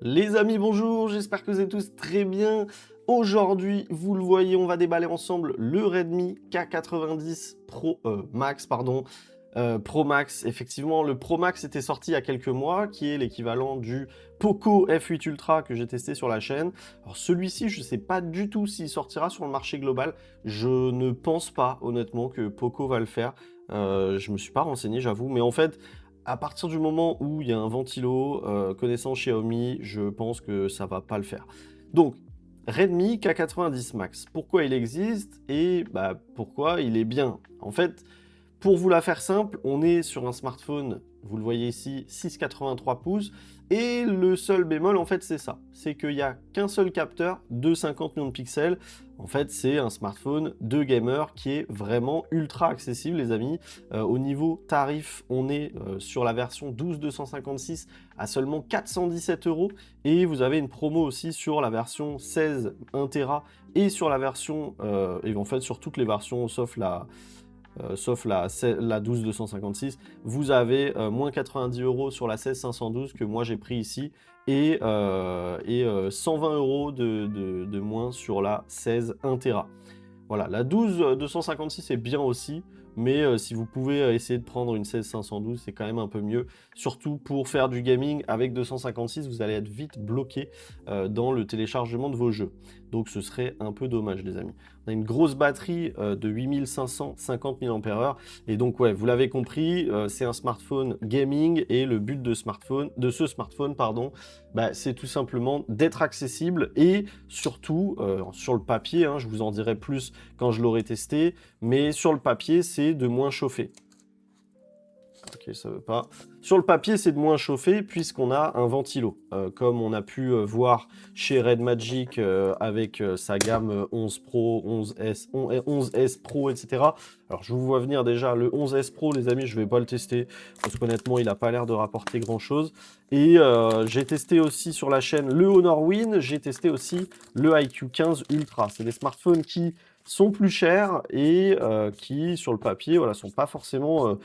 Les amis, bonjour, j'espère que vous êtes tous très bien. Aujourd'hui, vous le voyez, on va déballer ensemble le Redmi K90 Pro Max, pardon, Pro Max. Effectivement, le Pro Max était sorti il y a quelques mois, qui est l'équivalent du Poco F8 Ultra que j'ai testé sur la chaîne. Alors celui-ci, je ne sais pas du tout s'il sortira sur le marché global. Je ne pense pas, honnêtement, que Poco va le faire. Je me suis pas renseigné, j'avoue, mais en fait, à partir du moment où il y a un ventilo, connaissant Xiaomi, je pense que ça va pas le faire. Donc, Redmi K90 Max, pourquoi il existe et pourquoi il est bien? En fait, pour vous la faire simple, on est sur un smartphone, vous le voyez ici, 6,83 pouces, et le seul bémol, en fait, c'est ça. C'est qu'il n'y a qu'un seul capteur de 50 millions de pixels. En fait, c'est un smartphone de gamer qui est vraiment ultra accessible, les amis. Au niveau tarif, on est sur la version 12 256 à seulement 417 €. Et vous avez une promo aussi sur la version 16 1 Tera et sur la version, et en fait, sur toutes les versions, sauf la 12 256, vous avez moins 90 € sur la 16 512 que moi j'ai pris ici et 120 € de moins sur la 16 1 Tera. Voilà, la 12 256 est bien aussi, mais si vous pouvez essayer de prendre une 16 512, c'est quand même un peu mieux. Surtout pour faire du gaming avec 256, vous allez être vite bloqué dans le téléchargement de vos jeux. Donc ce serait un peu dommage, les amis. On a une grosse batterie de 8550 mAh. Et donc, ouais, vous l'avez compris, c'est un smartphone gaming. Et le but de ce smartphone, pardon, c'est tout simplement d'être accessible et surtout, sur le papier, hein, je vous en dirai plus quand je l'aurai testé, mais sur le papier, c'est de moins chauffer. Ok, ça veut pas. Sur le papier, c'est de moins chauffer puisqu'on a un ventilo. Comme on a pu voir chez Red Magic avec sa gamme 11 Pro, 11S, 11S Pro, etc. Alors, je vous vois venir déjà le 11S Pro, les amis, je vais pas le tester parce qu'honnêtement, il n'a pas l'air de rapporter grand-chose. Et j'ai testé aussi sur la chaîne le Honor Win, j'ai testé aussi le iQOO 15 Ultra. C'est des smartphones qui sont plus chers et qui, sur le papier, voilà, sont pas forcément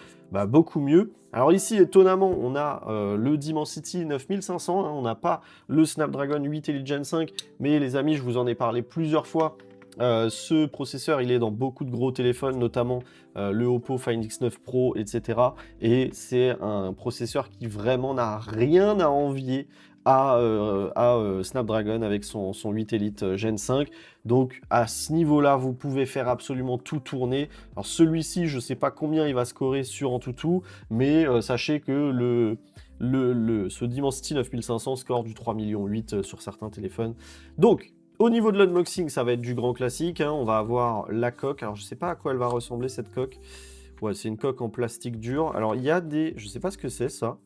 beaucoup mieux. Alors ici, étonnamment, on a le Dimensity 9500, hein, on n'a pas le Snapdragon 8 Elite Gen 5, mais les amis, je vous en ai parlé plusieurs fois. Ce processeur, il est dans beaucoup de gros téléphones, notamment le Oppo Find X9 Pro, etc. Et c'est un processeur qui vraiment n'a rien à envier à Snapdragon avec son 8 Elite Gen 5. Donc à ce niveau-là, vous pouvez faire absolument tout tourner. Alors celui-ci, je ne sais pas combien il va scorer sur AnTuTu, mais sachez que ce Dimensity 9500 score du 3,8 millions sur certains téléphones. Donc, au niveau de l'unboxing, ça va être du grand classique, hein. On va avoir la coque. Alors, je ne sais pas à quoi elle va ressembler, cette coque. Ouais, c'est une coque en plastique dur. Alors, il y a des... Je ne sais pas ce que c'est, ça.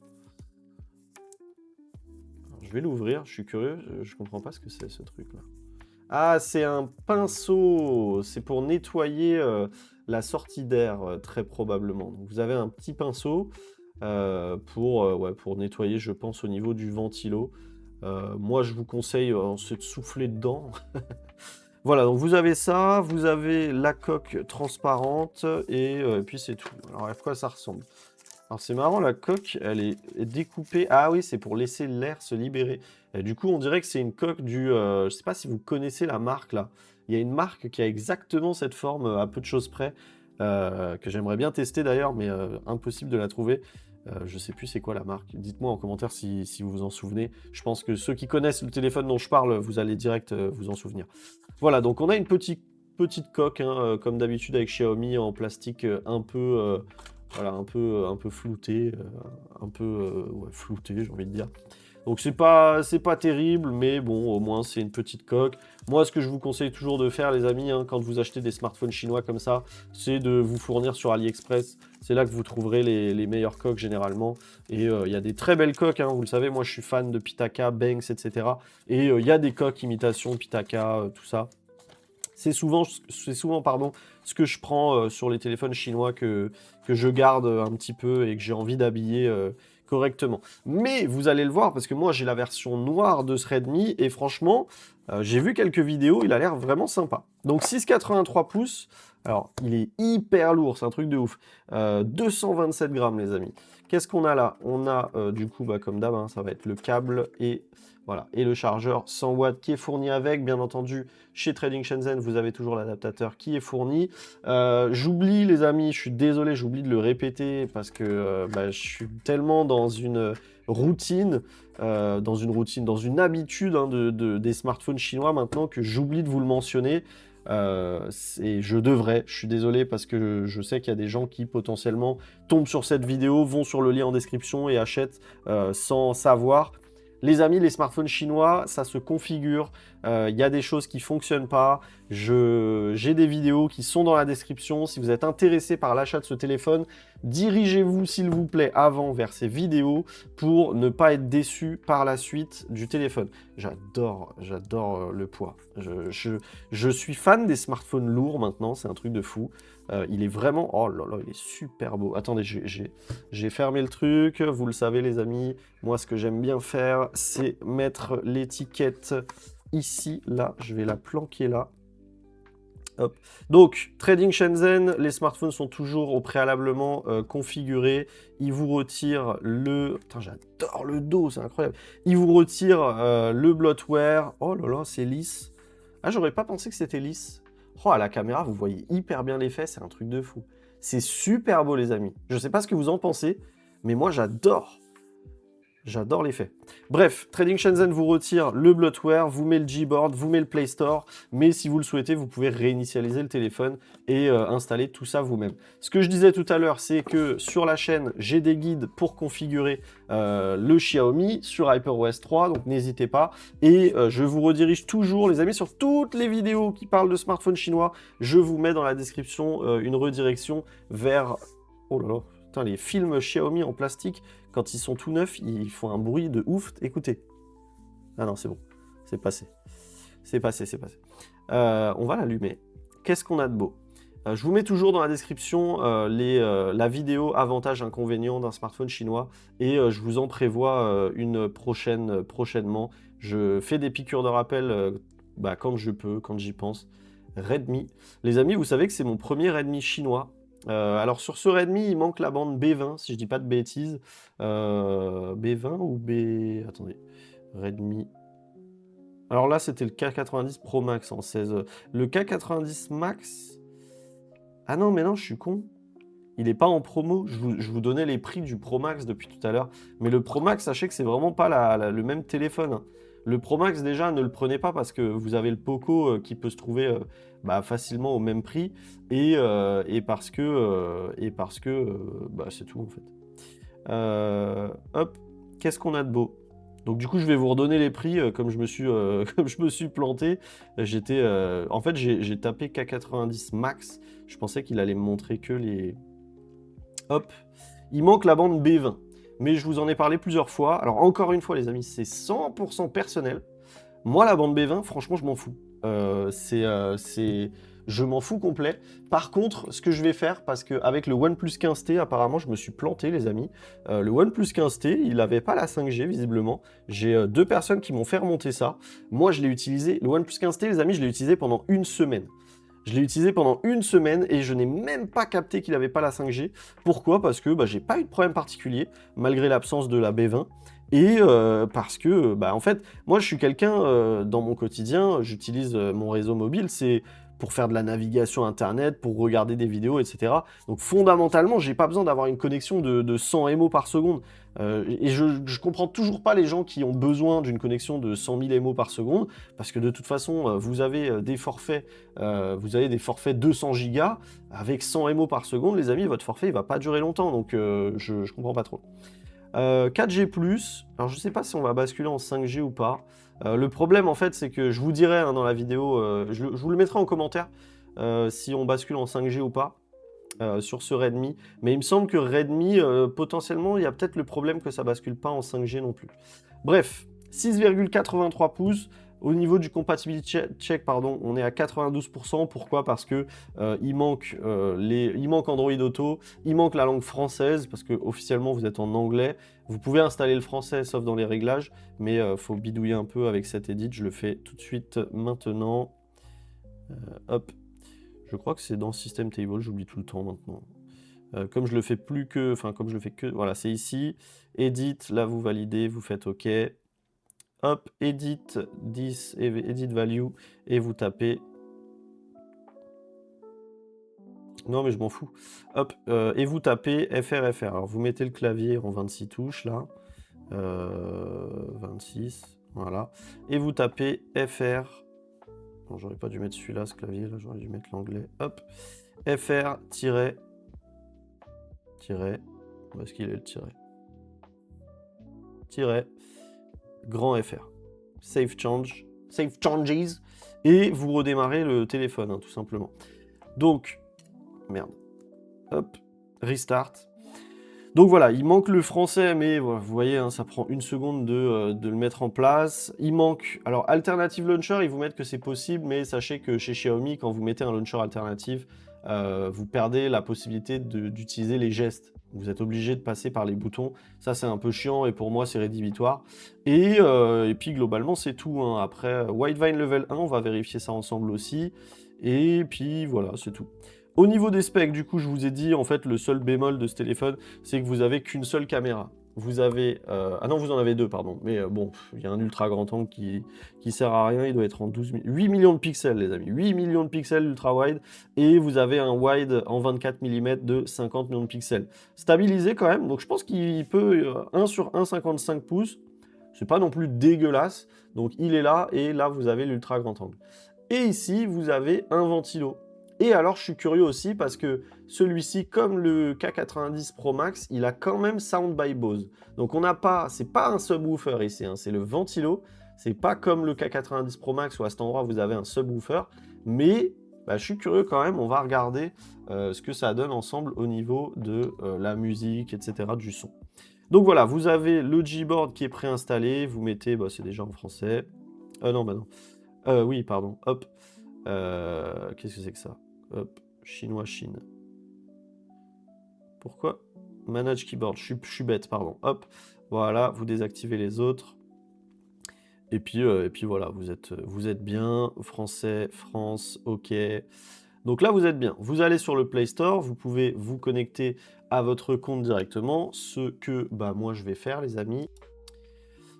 Alors, je vais l'ouvrir, je suis curieux. Je ne comprends pas ce que c'est, ce truc-là. Ah, c'est un pinceau. C'est pour nettoyer la sortie d'air, très probablement. Donc, vous avez un petit pinceau pour nettoyer, je pense, au niveau du ventilo. Moi, je vous conseille ensuite de souffler dedans. Voilà, donc vous avez ça, vous avez la coque transparente et puis c'est tout. Alors, à quoi ça ressemble? Alors, c'est marrant, la coque, elle est découpée. Ah oui, c'est pour laisser l'air se libérer. Et du coup, on dirait que c'est une coque je sais pas si vous connaissez la marque, là. Il y a une marque qui a exactement cette forme, à peu de choses près, que j'aimerais bien tester d'ailleurs, mais impossible de la trouver. Je sais plus c'est quoi la marque. Dites-moi en commentaire si vous vous en souvenez. Je pense que ceux qui connaissent le téléphone dont je parle, vous allez direct vous en souvenir. Voilà, donc on a une petite coque, hein, comme d'habitude avec Xiaomi, en plastique voilà, un peu flouté, ouais, flouté, j'ai envie de dire. Donc c'est pas terrible, mais bon, au moins c'est une petite coque. Moi, ce que je vous conseille toujours de faire, les amis, hein, quand vous achetez des smartphones chinois comme ça, c'est de vous fournir sur AliExpress. C'est là que vous trouverez les meilleures coques généralement. Et il y a des très belles coques, hein, vous le savez, moi je suis fan de Pitaka, Banks, etc. Et il y a des coques imitation Pitaka, tout ça. C'est souvent, pardon, ce que je prends sur les téléphones chinois que je garde un petit peu et que j'ai envie d'habiller correctement. Mais vous allez le voir, parce que moi j'ai la version noire de ce Redmi et franchement, j'ai vu quelques vidéos, il a l'air vraiment sympa. Donc 6,83 pouces, alors il est hyper lourd, c'est un truc de ouf. 227 grammes les amis. Qu'est-ce qu'on a là? On a du coup, bah, comme d'hab, hein, ça va être le câble et voilà, et le chargeur 100 watts qui est fourni avec. Bien entendu, chez Trading Shenzhen, vous avez toujours l'adaptateur qui est fourni. J'oublie, les amis, je suis désolé, j'oublie de le répéter parce que bah, je suis tellement dans une routine, dans une habitude hein, des smartphones chinois maintenant que j'oublie de vous le mentionner. Je suis désolé parce que je sais qu'il y a des gens qui potentiellement tombent sur cette vidéo, vont sur le lien en description et achètent sans savoir. Les amis, les smartphones chinois, ça se configure. Il y a des choses qui ne fonctionnent pas. J'ai des vidéos qui sont dans la description. Si vous êtes intéressé par l'achat de ce téléphone, dirigez-vous s'il vous plaît avant vers ces vidéos pour ne pas être déçu par la suite du téléphone. J'adore le poids. Je suis fan des smartphones lourds maintenant, c'est un truc de fou. Il est vraiment... Oh là là, il est super beau. Attendez, j'ai fermé le truc. Vous le savez les amis, moi ce que j'aime bien faire, c'est mettre l'étiquette ici, là. Je vais la planquer là. Hop. Donc, Trading Shenzhen, les smartphones sont toujours au préalablement configurés. Ils vous retirent le... Putain, j'adore le dos, c'est incroyable. Ils vous retirent le bloatware. Oh là là, c'est lisse. Ah, j'aurais pas pensé que c'était lisse. Oh, à la caméra, vous voyez hyper bien l'effet, c'est un truc de fou. C'est super beau, les amis. Je sais pas ce que vous en pensez, mais moi, j'adore. J'adore l'effet. Bref, Trading Shenzhen vous retire le bloatware, vous met le Gboard, vous met le Play Store, mais si vous le souhaitez, vous pouvez réinitialiser le téléphone et installer tout ça vous-même. Ce que je disais tout à l'heure, c'est que sur la chaîne, j'ai des guides pour configurer le Xiaomi sur HyperOS 3, donc n'hésitez pas. Et je vous redirige toujours, les amis, sur toutes les vidéos qui parlent de smartphones chinois, je vous mets dans la description une redirection vers... Oh là là, putain, les films Xiaomi en plastique, quand ils sont tout neufs, ils font un bruit de ouf. Écoutez. Ah non, c'est bon. C'est passé. C'est passé, c'est passé. On va l'allumer. Qu'est-ce qu'on a de beau? Je vous mets toujours dans la description la vidéo avantages inconvénients d'un smartphone chinois et je vous en prévois une prochainement. Je fais des piqûres de rappel quand je peux, quand j'y pense. Redmi. Les amis, vous savez que c'est mon premier Redmi chinois. Alors sur ce Redmi, il manque la bande B20, si je dis pas de bêtises. B20 ou B... Attendez. Redmi... Alors là, c'était le K90 Pro Max en 16. Le K90 Max... Ah non, mais non, je suis con. Il n'est pas en promo. Je vous donnais les prix du Pro Max depuis tout à l'heure. Mais le Pro Max, sachez que c'est vraiment pas le même téléphone, hein. Le Pro Max, déjà, ne le prenez pas parce que vous avez le Poco qui peut se trouver facilement au même prix. Et parce que, c'est tout, en fait. Hop, qu'est-ce qu'on a de beau? Donc du coup, je vais vous redonner les prix comme je me suis, comme je me suis planté. En fait, j'ai tapé K90 Max. Je pensais qu'il allait me montrer que les... Hop, il manque la bande B20. Mais je vous en ai parlé plusieurs fois. Alors encore une fois, les amis, c'est 100% personnel. Moi, la bande B20, franchement, je m'en fous. Je m'en fous complet. Par contre, ce que je vais faire, parce qu'avec le OnePlus 15T, apparemment, je me suis planté, les amis. Le OnePlus 15T, il n'avait pas la 5G, visiblement. J'ai deux personnes qui m'ont fait remonter ça. Moi, je l'ai utilisé. Le OnePlus 15T, les amis, je l'ai utilisé pendant une semaine. Je l'ai utilisé pendant une semaine et je n'ai même pas capté qu'il n'avait pas la 5G. Pourquoi? Parce que j'ai pas eu de problème particulier, malgré l'absence de la B20. Et parce que, en fait, moi je suis quelqu'un, dans mon quotidien, j'utilise mon réseau mobile, c'est pour faire de la navigation internet, pour regarder des vidéos, etc. Donc fondamentalement, j'ai pas besoin d'avoir une connexion de 100 MO par seconde. Et je comprends toujours pas les gens qui ont besoin d'une connexion de 100 000 MO par seconde, parce que de toute façon, vous avez des forfaits 200 gigas, avec 100 MO par seconde, les amis, votre forfait il va pas durer longtemps, donc je comprends pas trop. 4G+, alors je sais pas si on va basculer en 5G ou pas. Le problème en fait c'est que je vous dirai dans la vidéo, je vous le mettrai en commentaire si on bascule en 5G ou pas sur ce Redmi. Mais il me semble que Redmi, potentiellement, il y a peut-être le problème que ça bascule pas en 5G non plus. Bref, 6,83 pouces. Au niveau du compatibility check, pardon, on est à 92%. Pourquoi? Parce que il manque Android Auto, il manque la langue française, parce que officiellement vous êtes en anglais. Vous pouvez installer le français, sauf dans les réglages, mais faut bidouiller un peu avec cet edit. Je le fais tout de suite maintenant. Hop. Je crois que c'est dans System Table, j'oublie tout le temps maintenant. Comme je le fais plus que, enfin comme je le fais que, voilà, c'est ici. Edit, là vous validez, vous faites OK. Hop, edit 10, edit value, et vous tapez. Non mais je m'en fous. Hop, et vous tapez FRFR. Alors vous mettez le clavier en 26 touches là. 26, voilà. Et vous tapez FR. Bon, j'aurais pas dû mettre celui-là, ce clavier là, j'aurais dû mettre l'anglais. Hop, FR tiret. Où est-ce qu'il est le tiret? Tiret. Grand FR. Save change. Save changes. Et vous redémarrez le téléphone, hein, tout simplement. Donc, merde. Hop, restart. Donc voilà, il manque le français, mais voilà, vous voyez, hein, ça prend une seconde de le mettre en place. Il manque, alors Alternative Launcher, ils vous mettent que c'est possible, mais sachez que chez Xiaomi, quand vous mettez un launcher alternatif, vous perdez la possibilité d'utiliser les gestes. Vous êtes obligé de passer par les boutons. Ça, c'est un peu chiant, et pour moi, c'est rédhibitoire. Et puis, globalement, c'est tout, hein. Après, Widevine Level 1, on va vérifier ça ensemble aussi. Et puis, voilà, c'est tout. Au niveau des specs, du coup, je vous ai dit, en fait, le seul bémol de ce téléphone, c'est que vous avez qu'une seule caméra. Vous avez... ah non, vous en avez deux, pardon. Mais bon, il y a un ultra grand angle qui sert à rien. Il doit être en 8 millions de pixels, les amis. 8 millions de pixels ultra wide. Et vous avez un wide en 24 mm de 50 millions de pixels. Stabilisé quand même. Donc je pense qu'il peut 1 sur 1,55 pouces. C'est pas non plus dégueulasse. Donc il est là. Et là, vous avez l'ultra grand angle. Et ici, vous avez un ventilo. Et alors, je suis curieux aussi parce que celui-ci, comme le K90 Pro Max, il a quand même Sound by Bose. Donc, on n'a pas, c'est pas un subwoofer ici, hein, c'est le ventilo. C'est pas comme le K90 Pro Max où à cet endroit vous avez un subwoofer. Mais bah, je suis curieux quand même, on va regarder ce que ça donne ensemble au niveau de la musique, etc., du son. Donc voilà, vous avez le Gboard qui est préinstallé. Vous mettez, bah, c'est déjà en français. Non, bah non. Oui, pardon. Hop. Qu'est-ce que c'est que ça? Hop, chinois, Chine. Pourquoi? Manage keyboard, je suis bête, pardon. Hop, voilà, vous désactivez les autres. Et puis voilà, vous êtes bien. Français, France, OK. Donc là, vous êtes bien. Vous allez sur le Play Store, vous pouvez vous connecter à votre compte directement, ce que bah, moi je vais faire, les amis.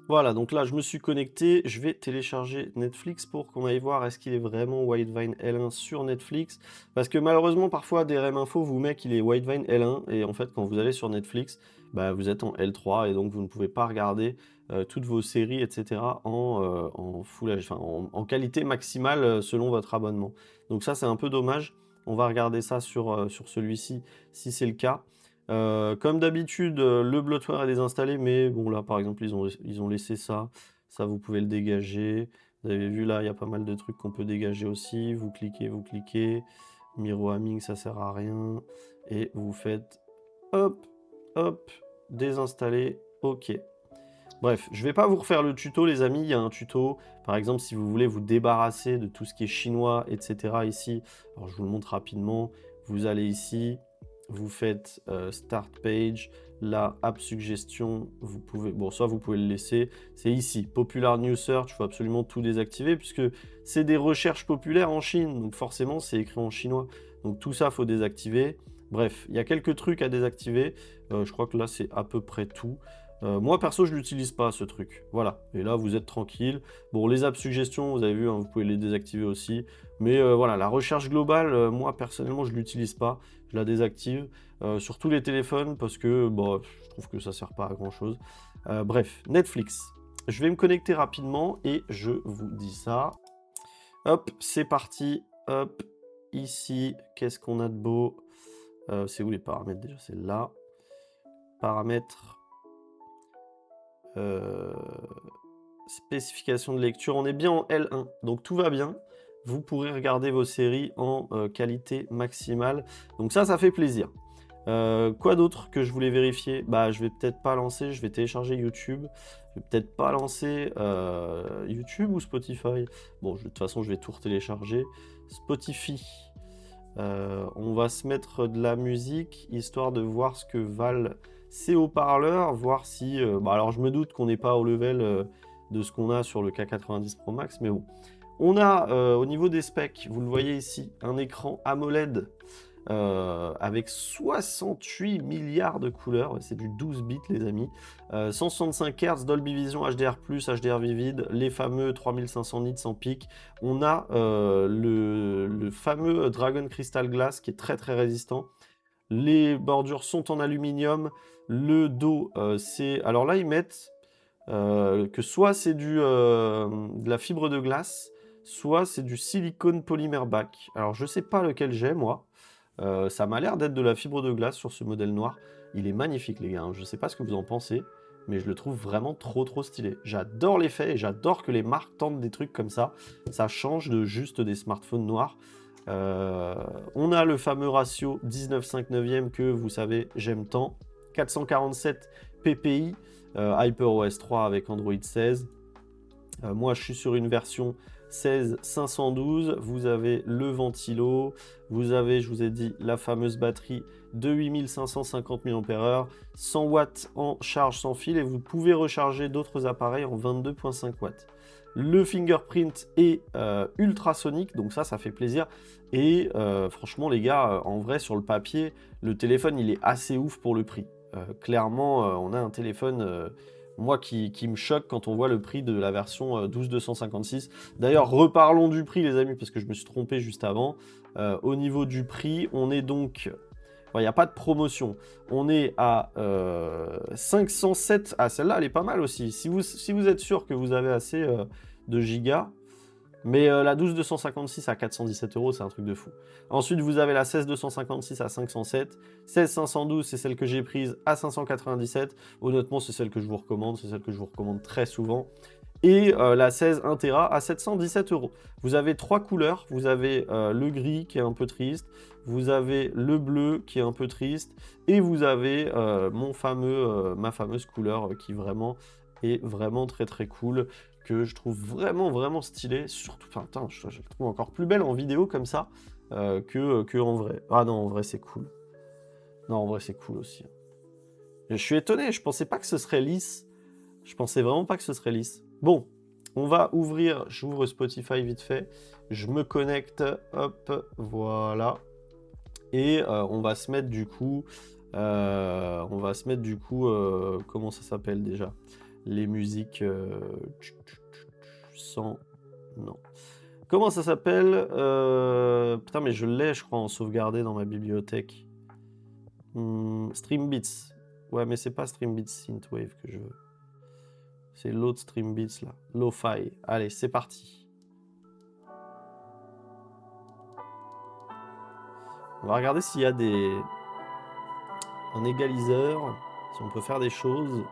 Voilà, donc là, je me suis connecté, je vais télécharger Netflix pour qu'on aille voir est-ce qu'il est vraiment Widevine L1 sur Netflix. Parce que malheureusement, parfois, DRM Info vous met qu'il est Widevine L1, et en fait, quand vous allez sur Netflix, bah, vous êtes en L3, et donc vous ne pouvez pas regarder toutes vos séries, etc. en Full HD, enfin, en qualité maximale selon votre abonnement. Donc ça, c'est un peu dommage. On va regarder ça sur celui-ci, si c'est le cas. Comme d'habitude, le bloatware est désinstallé, mais bon là par exemple ils ont laissé ça. Ça vous pouvez le dégager. Vous avez vu là, il y a pas mal de trucs qu'on peut dégager aussi. Vous cliquez. Miro Aming, ça sert à rien. Et vous faites hop, hop, désinstaller, ok. Bref, je vais pas vous refaire le tuto les amis, il y a un tuto. Par exemple, si vous voulez vous débarrasser de tout ce qui est chinois, etc. ici, alors je vous le montre rapidement. Vous allez ici, vous faites Start Page, là, App Suggestion, vous pouvez, bon, ça vous pouvez le laisser, c'est ici, Popular New Search, il faut absolument tout désactiver, puisque c'est des recherches populaires en Chine, donc forcément, c'est écrit en chinois, donc tout ça, faut désactiver. Bref, il y a quelques trucs à désactiver, je crois que là, c'est à peu près tout. Moi, perso, je l'utilise pas, ce truc. Voilà, et là, vous êtes tranquille. Bon, les apps suggestions, vous avez vu, hein, vous pouvez les désactiver aussi. Mais voilà, la recherche globale, moi, personnellement, je l'utilise pas. Je la désactive sur tous les téléphones parce que bah, je trouve que ça sert pas à grand-chose. Bref, Netflix. Je vais me connecter rapidement et je vous dis ça. Hop, c'est parti. Hop, ici, qu'est-ce qu'on a de beau? C'est où les paramètres déjà? C'est là. Paramètres. Spécification de lecture, on est bien en L1, donc tout va bien. Vous pourrez regarder vos séries en qualité maximale. Donc ça fait plaisir. Quoi d'autre que je voulais vérifier? Bah, je vais peut-être pas lancer, je vais télécharger YouTube. Je vais peut-être pas lancer YouTube ou Spotify. Bon, de toute façon, je vais tout télécharger. Spotify. On va se mettre de la musique, histoire de voir ce que valent ces haut-parleurs, voir si... bah alors, je me doute qu'on n'est pas au level de ce qu'on a sur le K90 Pro Max, mais bon. On a, au niveau des specs, vous le voyez ici, un écran AMOLED avec 68 milliards de couleurs. C'est du 12 bits, les amis. 165 Hz, Dolby Vision, HDR+, HDR Vivid, les fameux 3500 nits sans pic. On a le fameux Dragon Crystal Glass qui est très très résistant. Les bordures sont en aluminium. Le dos, c'est... Alors là, ils mettent que soit c'est de la fibre de glace, soit c'est du silicone polymère back. Alors je sais pas lequel j'ai, moi. Ça m'a l'air d'être de la fibre de glace sur ce modèle noir. Il est magnifique, les gars, hein. Je sais pas ce que vous en pensez, mais je le trouve vraiment trop trop stylé. J'adore l'effet et j'adore que les marques tentent des trucs comme ça. Ça change de juste des smartphones noirs. On a le fameux ratio 19:5/9 que vous savez, j'aime tant. 447 ppi, HyperOS 3 avec Android 16. Moi, je suis sur une version 16.512. Vous avez le ventilo. Vous avez, je vous ai dit, la fameuse batterie de 8550 mAh, 100 watts en charge sans fil et vous pouvez recharger d'autres appareils en 22,5 watts. Le fingerprint est ultrasonique, donc ça fait plaisir. Et franchement, les gars, en vrai, sur le papier, le téléphone, il est assez ouf pour le prix. Clairement, on a un téléphone... moi qui me choque quand on voit le prix de la version 12 256. D'ailleurs, reparlons du prix, les amis, parce que je me suis trompé juste avant. Au niveau du prix, on est donc... Il n'y a pas de promotion. On est à 507. Ah, celle-là, elle est pas mal aussi. Si vous êtes sûr que vous avez assez de gigas, mais la 12 256 à 417 €, c'est un truc de fou. Ensuite, vous avez la 16 256 à 507. 16 512, c'est celle que j'ai prise à 597. Honnêtement, c'est celle que je vous recommande. C'est celle que je vous recommande très souvent. Et la 16 1 Tera à 717 €. Vous avez 3 couleurs. Vous avez le gris qui est un peu triste. Vous avez le bleu qui est un peu triste. Et vous avez ma fameuse couleur qui vraiment est vraiment très très cool, que je trouve vraiment vraiment stylée. Surtout, enfin, putain, je la trouve encore plus belle en vidéo comme ça que en vrai. Ah non, en vrai c'est cool. Non, en vrai c'est cool aussi. Je suis étonné, je pensais pas que ce serait lisse. Je pensais vraiment pas que ce serait lisse. Bon, on va ouvrir, j'ouvre Spotify vite fait. Je me connecte, hop, voilà. Et on va se mettre du coup... comment ça s'appelle déjà? Les musiques sans... Non. Comment ça s'appelle? Putain, mais je l'ai, je crois, en sauvegardé dans ma bibliothèque. Streambeats. Ouais, mais c'est pas Streambeats Synthwave que je veux. C'est l'autre Streambeats, là. Lo-Fi. Allez, c'est parti. On va regarder s'il y a un égaliseur, si on peut faire des choses.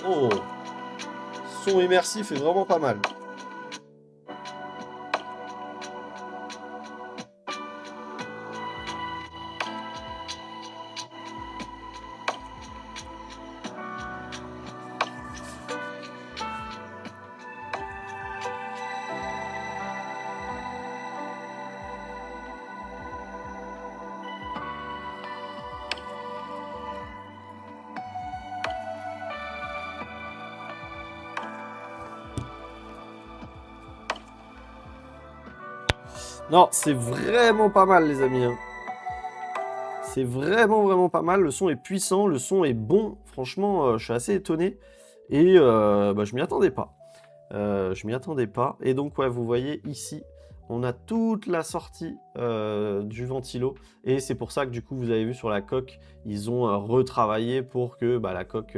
Oh, son immersif est vraiment pas mal. Non, c'est vraiment pas mal, les amis, hein. C'est vraiment, vraiment pas mal. Le son est puissant, le son est bon. Franchement, je suis assez étonné. Et je m'y attendais pas. Je m'y attendais pas. Et donc, ouais, vous voyez ici, on a toute la sortie du ventilo. Et c'est pour ça que, du coup, vous avez vu sur la coque, ils ont retravaillé pour que la coque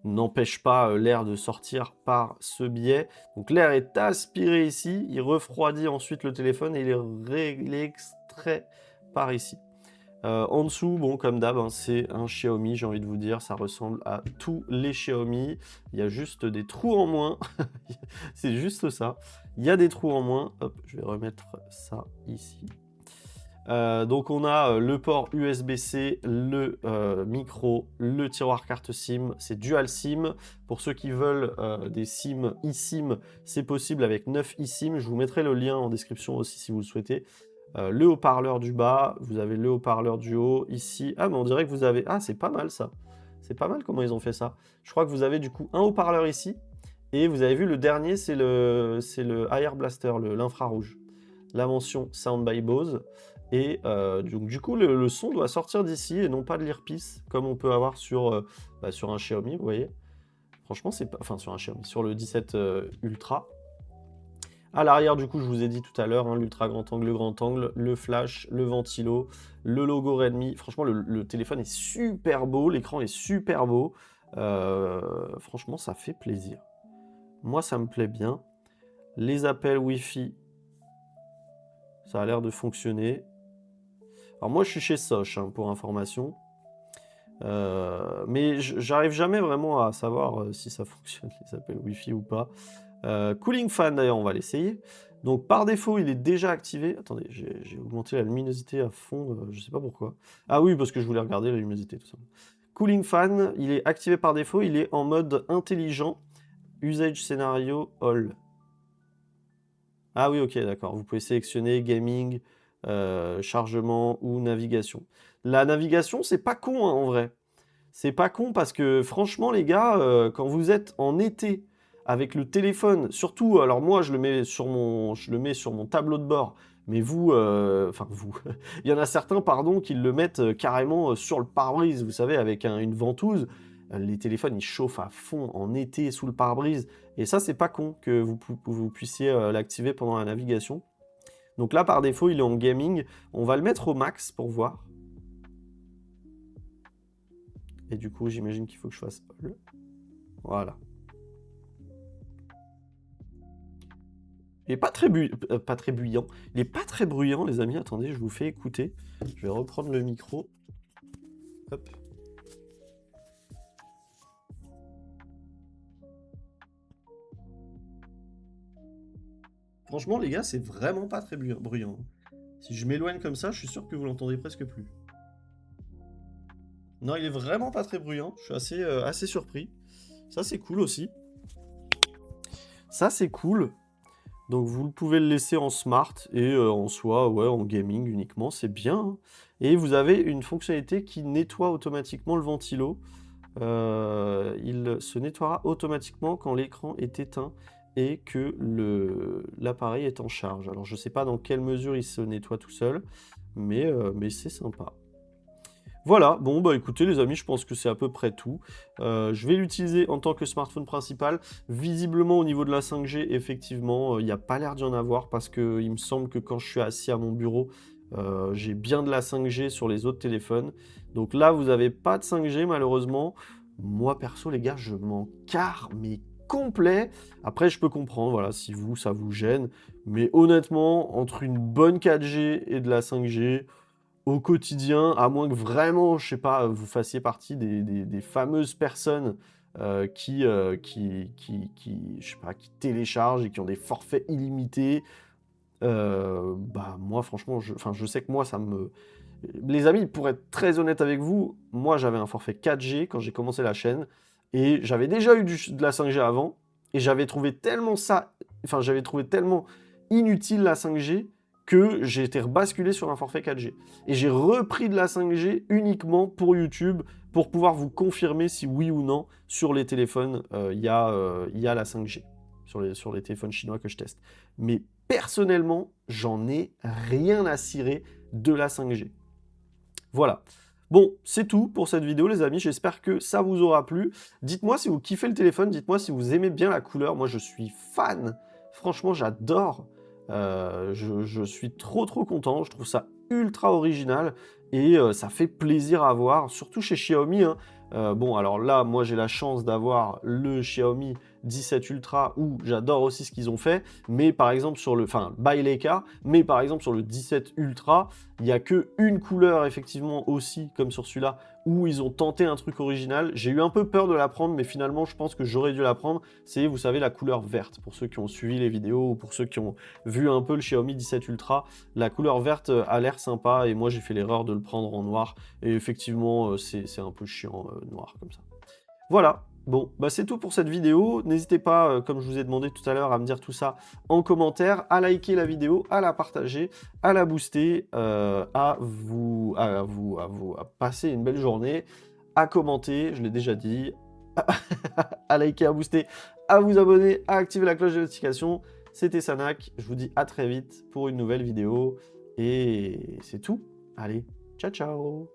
n'empêche pas l'air de sortir par ce biais. Donc l'air est aspiré ici, il refroidit ensuite le téléphone et il est extrait par ici. En dessous, bon, comme d'hab, hein, c'est un Xiaomi, j'ai envie de vous dire, ça ressemble à tous les Xiaomi. Il y a juste des trous en moins, c'est juste ça. Il y a des trous en moins. Hop, je vais remettre ça ici. Donc on a le port USB-C, le micro, le tiroir carte SIM, c'est dual SIM. Pour ceux qui veulent des SIM eSIM, c'est possible avec 9 eSIM. Je vous mettrai le lien en description aussi si vous le souhaitez. Le haut-parleur du bas, vous avez le haut-parleur du haut ici. Ah, mais on dirait que vous avez... Ah, c'est pas mal ça. C'est pas mal comment ils ont fait ça. Je crois que vous avez du coup un haut-parleur ici. Et vous avez vu, le dernier, c'est le Air Blaster, l'infrarouge. La mention Sound by Bose. Et donc, du coup, le son doit sortir d'ici et non pas de l'earpiece, comme on peut avoir sur un Xiaomi, vous voyez. Franchement, c'est pas... Enfin, sur un Xiaomi, sur le 17 Ultra. À l'arrière, du coup, je vous ai dit tout à l'heure, hein, l'ultra grand angle, le flash, le ventilo, le logo Redmi. Franchement, le téléphone est super beau, l'écran est super beau. Franchement, ça fait plaisir. Moi, ça me plaît bien. Les appels Wi-Fi, ça a l'air de fonctionner. Alors moi, je suis chez Soch, hein, pour information. Mais j'arrive jamais vraiment à savoir si ça fonctionne, les appels Wi-Fi ou pas. Cooling fan, d'ailleurs, on va l'essayer. Donc, par défaut, il est déjà activé. Attendez, j'ai augmenté la luminosité à fond, je sais pas pourquoi. Ah oui, parce que je voulais regarder la luminosité, tout ça. Cooling fan, il est activé par défaut, il est en mode intelligent. Usage scénario all. Ah oui, ok, d'accord. Vous pouvez sélectionner gaming, chargement ou navigation. La navigation, c'est pas con, hein, en vrai. C'est pas con parce que franchement, les gars, quand vous êtes en été avec le téléphone, surtout, alors moi, je le mets sur mon tableau de bord, mais vous, enfin vous, il y en a certains, pardon, qui le mettent carrément sur le pare-brise, vous savez, avec une ventouse. Les téléphones, ils chauffent à fond en été sous le pare-brise. Et ça, c'est pas con que vous puissiez l'activer pendant la navigation. Donc là, par défaut, il est en gaming. On va le mettre au max pour voir. Et du coup, j'imagine qu'il faut que je fasse all. Voilà. Il est pas très bruyant. Il est pas très bruyant, les amis. Attendez, je vous fais écouter. Je vais reprendre le micro. Hop. Franchement, les gars, c'est vraiment pas très bruyant. Si je m'éloigne comme ça, je suis sûr que vous l'entendez presque plus. Non, il est vraiment pas très bruyant. Je suis assez surpris. Ça, c'est cool aussi. Ça, c'est cool. Donc, vous pouvez le laisser en smart et en soi, ouais, en gaming uniquement. C'est bien, hein. Et vous avez une fonctionnalité qui nettoie automatiquement le ventilo. Il se nettoiera automatiquement quand l'écran est éteint et que l'appareil est en charge. Alors, je ne sais pas dans quelle mesure il se nettoie tout seul, mais c'est sympa. Voilà, bon bah écoutez les amis, je pense que c'est à peu près tout. Je vais l'utiliser en tant que smartphone principal. Visiblement au niveau de la 5G, effectivement, il n'y a pas l'air d'y en avoir parce que il me semble que quand je suis assis à mon bureau, j'ai bien de la 5G sur les autres téléphones. Donc là, vous n'avez pas de 5G malheureusement. Moi perso les gars, je m'en carre, mais complet. Après, je peux comprendre, voilà, si vous, ça vous gêne. Mais honnêtement, entre une bonne 4G et de la 5G... Au quotidien, à moins que vraiment, je sais pas, vous fassiez partie des fameuses personnes je sais pas, qui téléchargent et qui ont des forfaits illimités. Bah moi, franchement, je sais que moi, ça me... Les amis, pour être très honnête avec vous, moi, j'avais un forfait 4G quand j'ai commencé la chaîne et j'avais déjà eu de la 5G avant et j'avais trouvé tellement ça... Enfin, j'avais trouvé tellement inutile la 5G que j'ai été rebasculé sur un forfait 4G. Et j'ai repris de la 5G uniquement pour YouTube, pour pouvoir vous confirmer si oui ou non, sur les téléphones, il y a la 5G, sur les téléphones chinois que je teste. Mais personnellement, j'en ai rien à cirer de la 5G. Voilà. Bon, c'est tout pour cette vidéo, les amis. J'espère que ça vous aura plu. Dites-moi si vous kiffez le téléphone, dites-moi si vous aimez bien la couleur. Moi, je suis fan. Franchement, j'adore. Je suis trop content, je trouve ça ultra original et ça fait plaisir à voir, surtout chez Xiaomi, hein. Bon, alors là, moi j'ai la chance d'avoir le Xiaomi 17 Ultra, où j'adore aussi ce qu'ils ont fait, mais par exemple sur le... Enfin, by Leica, mais par exemple sur le 17 Ultra, il n'y a qu'une couleur, effectivement, aussi, comme sur celui-là, où ils ont tenté un truc original. J'ai eu un peu peur de la prendre, mais finalement, je pense que j'aurais dû la prendre. C'est, vous savez, la couleur verte. Pour ceux qui ont suivi les vidéos, ou pour ceux qui ont vu un peu le Xiaomi 17 Ultra, la couleur verte a l'air sympa, et moi, j'ai fait l'erreur de le prendre en noir. Et effectivement, c'est un peu chiant, noir, comme ça. Voilà, bon, bah c'est tout pour cette vidéo. N'hésitez pas, comme je vous ai demandé tout à l'heure, à me dire tout ça en commentaire, à liker la vidéo, à la partager, à la booster, à passer une belle journée, à commenter, je l'ai déjà dit, à liker, à booster, à vous abonner, à activer la cloche de notification. C'était Sanac, je vous dis à très vite pour une nouvelle vidéo, et c'est tout. Allez, ciao ciao!